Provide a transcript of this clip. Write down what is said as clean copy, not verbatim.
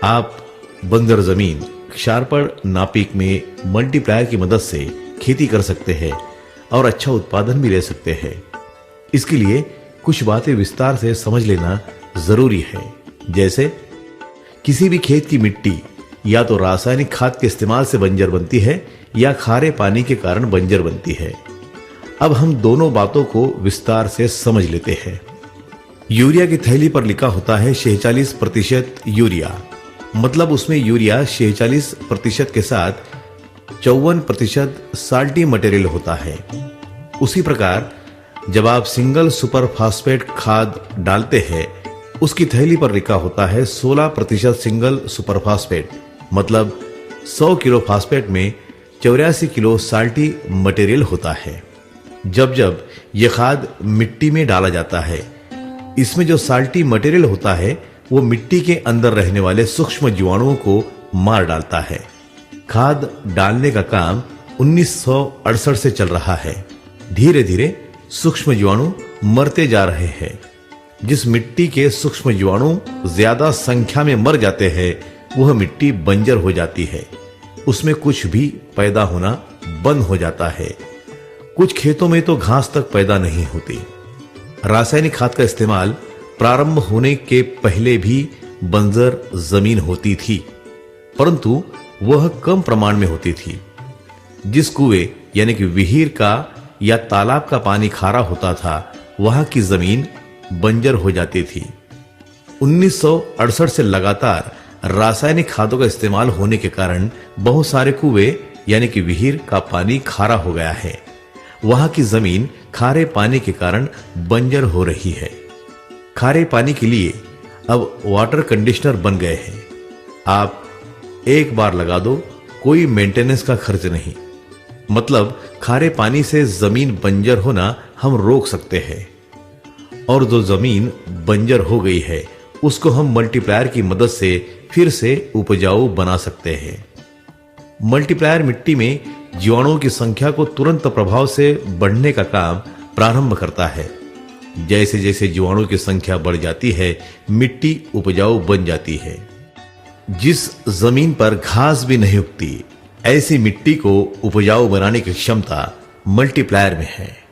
आप बंजर जमीन क्षारपण नापिक में मल्टीप्लायर की मदद से खेती कर सकते हैं और अच्छा उत्पादन भी ले सकते हैं। इसके लिए कुछ बातें विस्तार से समझ लेना जरूरी है। जैसे किसी भी खेत की मिट्टी या तो रासायनिक खाद के इस्तेमाल से बंजर बनती है या खारे पानी के कारण बंजर बनती है। अब हम दोनों बातों को विस्तार से समझ लेते हैं। यूरिया की थैली पर लिखा होता है 46% यूरिया, मतलब उसमें यूरिया 46% के साथ 54% साल्टी मटेरियल होता है। उसी प्रकार जब आप सिंगल सुपर फास्फेट खाद डालते हैं, उसकी थैली पर लिखा होता है 16% सिंगल सुपर फास्फेट, मतलब 100 किलो फास्फेट में 84 किलो साल्टी मटेरियल होता है। जब जब यह खाद मिट्टी में डाला जाता है, इसमें जो साल्टी मटेरियल होता है वो मिट्टी के अंदर रहने वाले सूक्ष्म जीवाणुओं को मार डालता है। खाद डालने का काम 1968 से चल रहा है। धीरे धीरे सूक्ष्म जीवाणु मरते जा रहे हैं। जिस मिट्टी के सूक्ष्म जीवाणु ज्यादा संख्या में मर जाते हैं, वह मिट्टी बंजर हो जाती है। उसमें कुछ भी पैदा होना बंद हो जाता है। कुछ खेतों में तो घास तक पैदा नहीं होती। रासायनिक खाद का इस्तेमाल प्रारंभ होने के पहले भी बंजर जमीन होती थी, परंतु वह कम प्रमाण में होती थी। जिस कुएं यानी कि विहीर का या तालाब का पानी खारा होता था, वहां की जमीन बंजर हो जाती थी। 1968 से लगातार रासायनिक खादों का इस्तेमाल होने के कारण बहुत सारे कुएं यानी कि विहीर का पानी खारा हो गया है। वहां की जमीन खारे पानी के कारण बंजर हो रही है। खारे पानी के लिए अब वाटर कंडीशनर बन गए हैं। आप एक बार लगा दो, कोई मेंटेनेंस का खर्च नहीं। मतलब खारे पानी से जमीन बंजर होना हम रोक सकते हैं। और जो जमीन बंजर हो गई है, उसको हम मल्टीप्लायर की मदद से फिर से उपजाऊ बना सकते हैं। मल्टीप्लायर मिट्टी में जीवाणुओं की संख्या को तुरंत प्रभाव से बढ़ने का काम प्रारंभ करता है। जैसे जैसे जीवाणुओं की संख्या बढ़ जाती है, मिट्टी उपजाऊ बन जाती है। जिस जमीन पर घास भी नहीं उगती, ऐसी मिट्टी को उपजाऊ बनाने की क्षमता मल्टीप्लायर में है।